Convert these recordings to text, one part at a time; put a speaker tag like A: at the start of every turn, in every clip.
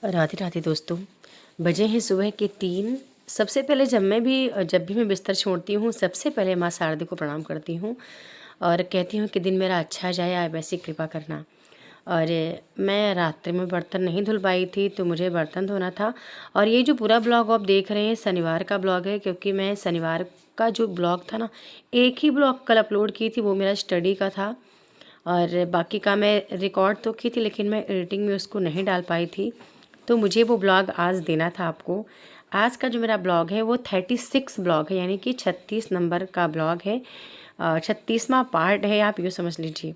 A: राधे राधे दोस्तों। बजे हैं सुबह के 3। सबसे पहले जब भी मैं बिस्तर छोड़ती हूँ, सबसे पहले माँ शारदे को प्रणाम करती हूँ और कहती हूँ कि दिन मेरा अच्छा जाए, आप ऐसी कृपा करना। और मैं रात्रि में बर्तन नहीं धुल पाई थी, तो मुझे बर्तन धोना था। और ये जो पूरा ब्लॉग आप देख रहे हैं शनिवार का ब्लॉग है, क्योंकि मैं शनिवार का जो ब्लॉग था ना, एक ही ब्लॉग कल अपलोड की थी, वो मेरा स्टडी का था। और बाकी का मैं रिकॉर्ड तो की थी, लेकिन मैं एडिटिंग में उसको नहीं डाल पाई थी, तो मुझे वो ब्लॉग आज देना था आपको। आज का जो मेरा ब्लॉग है वो 36 ब्लॉग है, यानी कि 36 नंबर का ब्लॉग है। 36वां पार्ट है, आप यूँ समझ लीजिए।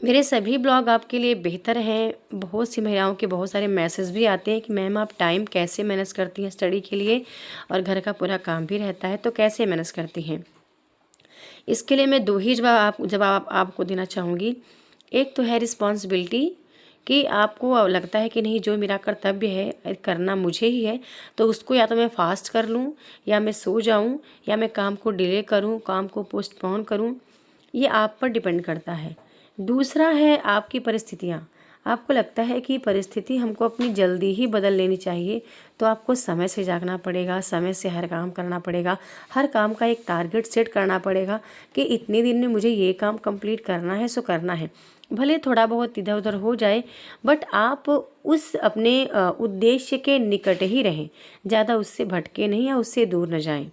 A: मेरे सभी ब्लॉग आपके लिए बेहतर हैं। बहुत सी महिलाओं के बहुत सारे मैसेज भी आते हैं कि मैम आप टाइम कैसे मैनेज करती हैं स्टडी के लिए, और घर का पूरा काम भी रहता है, तो कैसे मैनेज करती हैं। इसके लिए मैं दो ही जवाब आपको देना चाहूँगी। एक तो है रिस्पॉन्सिबिलिटी, कि आपको लगता है कि नहीं, जो मेरा कर्तव्य है करना मुझे ही है, तो उसको या तो मैं फास्ट कर लूँ, या मैं सो जाऊँ, या मैं काम को डिले करूँ, काम को पोस्टपोन करूँ। ये आप पर डिपेंड करता है। दूसरा है आपकी परिस्थितियाँ। आपको लगता है कि परिस्थिति हमको अपनी जल्दी ही बदल लेनी चाहिए, तो आपको समय से जागना पड़ेगा, समय से हर काम करना पड़ेगा, हर काम का एक टारगेट सेट करना पड़ेगा कि इतने दिन में मुझे ये काम कंप्लीट करना है, सो करना है। भले थोड़ा बहुत इधर उधर हो जाए, बट आप उस अपने उद्देश्य के निकट ही रहें, ज़्यादा उससे भटके नहीं या उससे दूर न जाएं।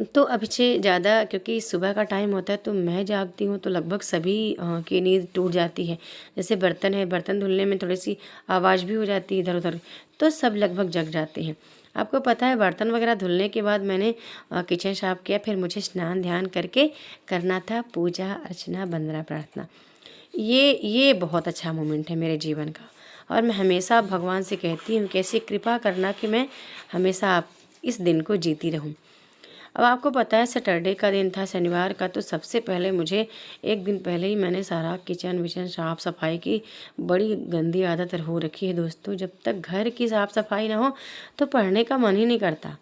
A: तो अभी से ज़्यादा, क्योंकि सुबह का टाइम होता है, तो मैं जागती हूँ तो लगभग सभी की नींद टूट जाती है। जैसे बर्तन है, बर्तन धुलने में थोड़ी सी आवाज़ भी हो जाती है इधर उधर, तो सब लगभग जग जाते हैं। आपको पता है, बर्तन वगैरह धुलने के बाद मैंने किचन साफ किया, फिर मुझे स्नान ध्यान करके करना था पूजा अर्चना वंदना प्रार्थना। ये बहुत अच्छा मोमेंट है मेरे जीवन का, और मैं हमेशा भगवान से कहती हूँ कि ऐसी कृपा करना कि मैं हमेशा आप इस दिन को जीती रहूँ। अब आपको पता है, सैटरडे का दिन था, शनिवार का, तो सबसे पहले मुझे एक दिन पहले ही मैंने सारा किचन विचन साफ़ सफाई की। बड़ी गंदी आदत हो रखी है दोस्तों, जब तक घर की साफ़ सफाई ना हो तो पढ़ने का मन ही नहीं करता।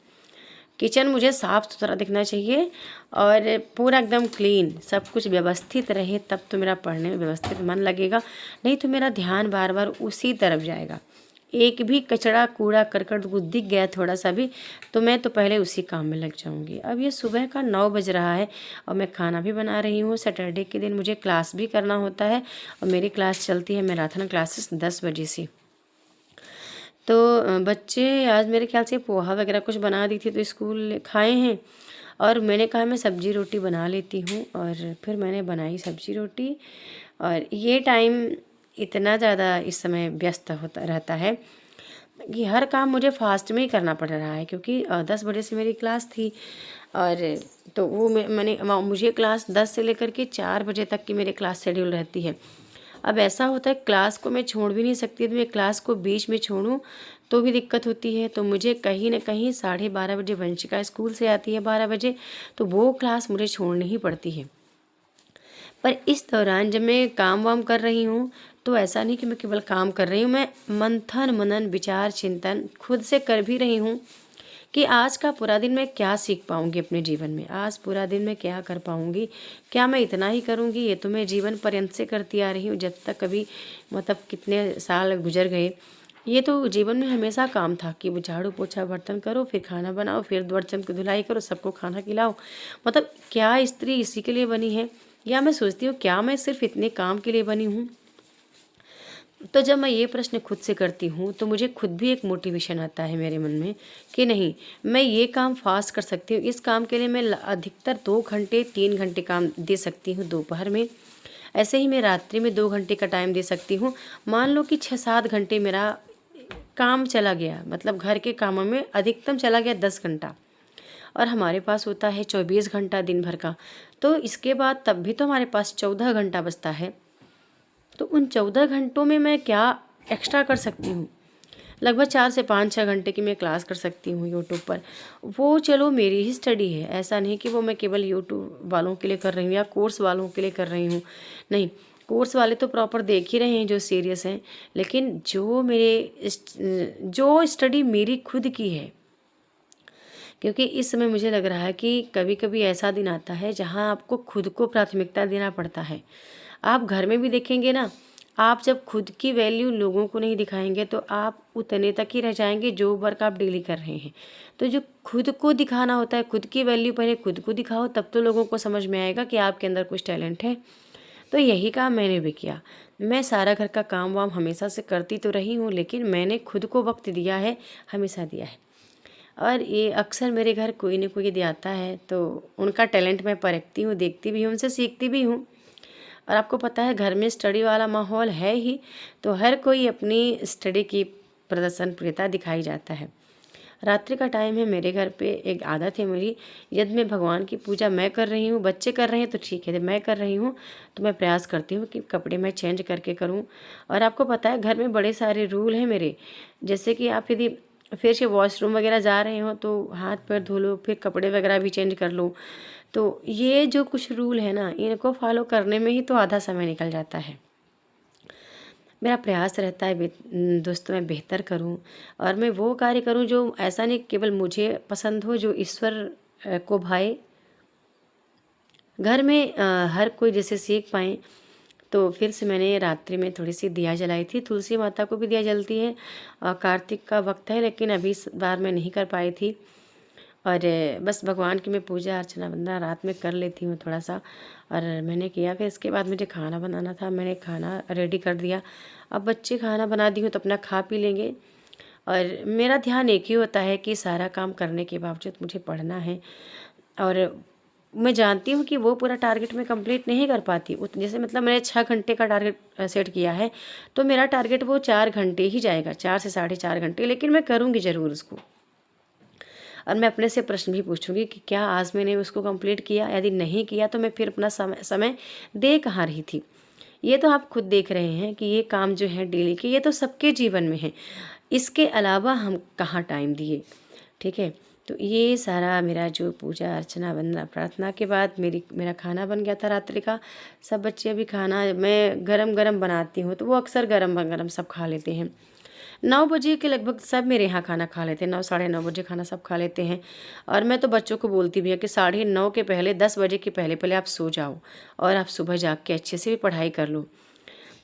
A: किचन मुझे साफ़ सुथरा दिखना चाहिए और पूरा एकदम क्लीन, सब कुछ व्यवस्थित रहे, तब तो मेरा पढ़ने में व्यवस्थित मन लगेगा, नहीं तो मेरा ध्यान बार बार उसी तरफ जाएगा। एक भी कचरा कूड़ा करकट कुछ दिख गया थोड़ा सा भी, तो मैं तो पहले उसी काम में लग जाऊंगी। अब ये सुबह का 9 बज रहा है और मैं खाना भी बना रही हूँ। सैटरडे के दिन मुझे क्लास भी करना होता है, और मेरी क्लास चलती है मैराथन क्लासेस 10 बजे से। तो बच्चे आज मेरे ख्याल से पोहा वगैरह कुछ बना दी थी, तो स्कूल खाए हैं, और मैंने कहा मैं सब्जी रोटी बना लेती हूँ, और फिर मैंने बनाई सब्जी रोटी। और ये टाइम इतना ज़्यादा इस समय व्यस्त होता रहता है कि हर काम मुझे फास्ट में ही करना पड़ रहा है, क्योंकि 10 बजे से मेरी क्लास थी, और तो वो मुझे क्लास 10 से लेकर के 4 बजे तक की मेरी क्लास शेड्यूल रहती है। अब ऐसा होता है, क्लास को मैं छोड़ भी नहीं सकती, तो मैं क्लास को बीच में छोड़ूं तो भी दिक्कत होती है, तो मुझे कहीं ना कहीं 12:30 बजे वंशिका स्कूल से आती है 12 बजे, तो वो क्लास मुझे छोड़नी ही पड़ती है। पर इस दौरान जब मैं काम वाम कर रही हूँ, तो ऐसा नहीं कि मैं केवल काम कर रही हूँ, मैं मंथन मनन विचार चिंतन खुद से कर भी रही हूँ कि आज का पूरा दिन मैं क्या सीख पाऊँगी अपने जीवन में, आज पूरा दिन मैं क्या कर पाऊँगी, क्या मैं इतना ही करूँगी। ये तो मैं जीवन पर्यंत से करती आ रही हूँ, जब तक कभी मतलब कितने साल गुजर गए। ये तो जीवन में हमेशा काम था कि वो झाड़ू पोछा बर्तन करो, फिर खाना बनाओ, फिर बर्तन की धुलाई करो, सबको खाना खिलाओ। मतलब क्या स्त्री इसी के लिए बनी है, या मैं सोचती हूँ क्या मैं सिर्फ इतने काम के लिए बनी हूँ। तो जब मैं ये प्रश्न खुद से करती हूँ, तो मुझे खुद भी एक मोटिवेशन आता है मेरे मन में कि नहीं, मैं ये काम फास्ट कर सकती हूँ। इस काम के लिए मैं अधिकतर 2 घंटे 3 घंटे काम दे सकती हूँ दोपहर में। ऐसे ही मैं रात्रि में 2 घंटे का टाइम दे सकती हूँ। मान लो कि 6-7 घंटे मेरा काम चला गया, मतलब घर के कामों में अधिकतम चला गया 10 घंटा, और हमारे पास होता है 24 घंटा दिन भर का, तो इसके बाद तब भी तो हमारे पास 14 घंटा बचता है। तो उन 14 घंटों में मैं क्या एक्स्ट्रा कर सकती हूँ। लगभग 4 से 5-6 घंटे की मैं क्लास कर सकती हूँ यूट्यूब पर। वो चलो मेरी ही स्टडी है, ऐसा नहीं कि वो मैं केवल यूट्यूब वालों के लिए कर रही हूँ या कोर्स वालों के लिए कर रही हूँ। नहीं, कोर्स वाले तो प्रॉपर देख ही रहे हैं जो सीरियस हैं, लेकिन जो स्टडी मेरी खुद की है, क्योंकि इस समय मुझे लग रहा है कि कभी कभी ऐसा दिन आता है जहाँ आपको खुद को प्राथमिकता देना पड़ता है। आप घर में भी देखेंगे ना, आप जब खुद की वैल्यू लोगों को नहीं दिखाएंगे तो आप उतने तक ही रह जाएंगे जो वर्क आप डेली कर रहे हैं। तो जो खुद को दिखाना होता है, खुद की वैल्यू पहले खुद को दिखाओ, तब तो लोगों को समझ में आएगा कि आपके अंदर कुछ टैलेंट है। तो यही काम मैंने भी किया। मैं सारा घर का काम वाम हमेशा से करती तो रही हूँ, लेकिन मैंने खुद को वक्त दिया है, हमेशा दिया है। और ये अक्सर मेरे घर कोई न कोई यदि आता है तो उनका टैलेंट मैं परखती हूँ, देखती भी हूँ, उनसे सीखती भी हूँ। और आपको पता है घर में स्टडी वाला माहौल है ही, तो हर कोई अपनी स्टडी की प्रदर्शन प्रियता दिखाई जाता है। रात्रि का टाइम है, मेरे घर पे एक आदत है मेरी, यदि मैं भगवान की पूजा मैं कर रही हूँ, बच्चे कर रहे हैं तो ठीक है, जब मैं कर रही हूँ तो मैं प्रयास करती हूँ कि कपड़े मैं चेंज करके करूँ। और आपको पता है घर में बड़े सारे रूल हैं मेरे, जैसे कि आप यदि फिर से वॉशरूम वगैरह जा रहे हो तो हाथ पैर धो लो, फिर कपड़े वगैरह भी चेंज कर लो। तो ये जो कुछ रूल है ना, इनको फॉलो करने में ही तो आधा समय निकल जाता है। मेरा प्रयास रहता है दोस्तों मैं बेहतर करूं और मैं वो कार्य करूं जो ऐसा नहीं केवल मुझे पसंद हो, जो ईश्वर को भाए। घर में हर कोई जैसे सीख पाए। तो फिर से मैंने रात्रि में थोड़ी सी दिया जलाई थी, तुलसी माता को भी दिया जलती है। कार्तिक का वक्त है, लेकिन अभी इस बार मैं नहीं कर पाई थी। और बस भगवान की मैं पूजा अर्चना वंदना रात में कर लेती हूँ थोड़ा सा। और मैंने किया, फिर इसके बाद मुझे खाना बनाना था, मैंने खाना रेडी कर दिया। अब बच्चे खाना बना दी हूँ तो अपना खा पी लेंगे। और मेरा ध्यान एक ही होता है कि सारा काम करने के बावजूद मुझे पढ़ना है। और मैं जानती हूँ कि वो पूरा टारगेट मैं कंप्लीट नहीं कर पाती। जैसे मतलब मैंने 6 घंटे का टारगेट सेट किया है, तो मेरा टारगेट वो 4 घंटे ही जाएगा, 4 से 4.5 घंटे, लेकिन मैं करूँगी ज़रूर उसको। और मैं अपने से प्रश्न भी पूछूंगी कि क्या आज मैंने उसको कंप्लीट किया, यदि नहीं किया तो मैं फिर अपना समय दे कहाँ रही थी। ये तो आप खुद देख रहे हैं कि ये काम जो है डेली के, ये तो सबके जीवन में है, इसके अलावा हम कहाँ टाइम दिए। ठीक है, तो ये सारा मेरा जो पूजा अर्चना वंदना प्रार्थना के बाद मेरा खाना बन गया था रात्रि का। सब बच्चे अभी खाना मैं गरम गरम बनाती हूँ तो वो अक्सर गरम गरम सब खा लेते हैं। 9 बजे के लगभग सब मेरे यहाँ खाना खा लेते हैं, 9 साढ़े 9 बजे खाना सब खा लेते हैं। और मैं तो बच्चों को बोलती भी हूँ कि 9:30 के पहले 10 बजे के पहले पहले आप सो जाओ और आप सुबह जाग के अच्छे से भी पढ़ाई कर लो।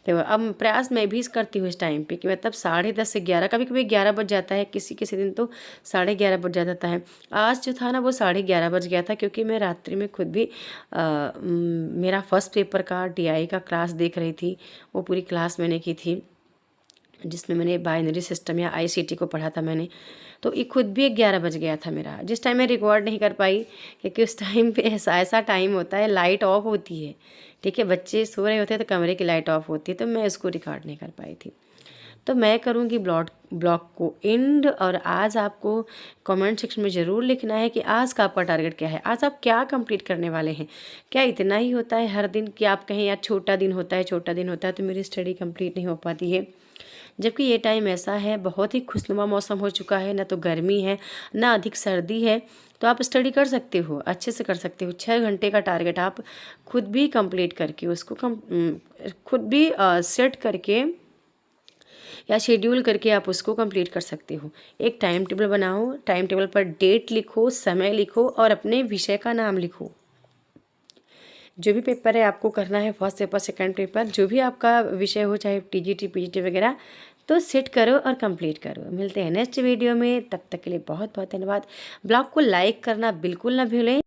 A: तो अब प्रयास मैं भी करती हूँ इस टाइम पे कि मतलब 10:30 से 11, कभी कभी 11 बज जाता है, किसी किसी दिन तो 11:30 बज जाता है। आज जो था ना वो 11:30 बज गया था, क्योंकि मैं रात्रि में खुद भी मेरा फर्स्ट पेपर का DI का क्लास देख रही थी। वो पूरी क्लास मैंने की थी जिसमें मैंने बाइनरी सिस्टम या ICT को पढ़ा था मैंने। तो ये खुद भी 11 बज गया था मेरा, जिस टाइम मैं रिकॉर्ड नहीं कर पाई, क्योंकि उस टाइम पे ऐसा टाइम होता है, लाइट ऑफ होती है। ठीक है, बच्चे सो रहे होते हैं तो कमरे की लाइट ऑफ होती है, तो मैं इसको रिकॉर्ड नहीं कर पाई थी। तो मैं करूँगी ब्लॉग को एंड। और आज आपको कमेंट सेक्शन में ज़रूर लिखना है कि आज का आपका टारगेट क्या है, आज आप क्या कंप्लीट करने वाले हैं। क्या इतना ही होता है हर दिन कि आप कहें यार छोटा दिन होता है, छोटा दिन होता है, तो मेरी स्टडी कंप्लीट नहीं हो पाती है। जबकि ये टाइम ऐसा है, बहुत ही खुशनुमा मौसम हो चुका है, ना तो गर्मी है ना अधिक सर्दी है, तो आप स्टडी कर सकते हो, अच्छे से कर सकते हो। 6 घंटे का टारगेट आप खुद भी कंप्लीट करके उसको खुद भी सेट करके या शेड्यूल करके आप उसको कंप्लीट कर सकते हो। एक टाइम टेबल बनाओ, टाइम टेबल पर डेट लिखो, समय लिखो और अपने विषय का नाम लिखो। जो भी पेपर है आपको करना है, फर्स्ट पेपर सेकंड पेपर, जो भी आपका विषय हो, चाहे TGT PGT वगैरह, तो सेट करो और कंप्लीट करो। मिलते हैं नेक्स्ट वीडियो में, तब तक के लिए बहुत बहुत धन्यवाद। ब्लॉग को लाइक करना बिल्कुल ना भूलें।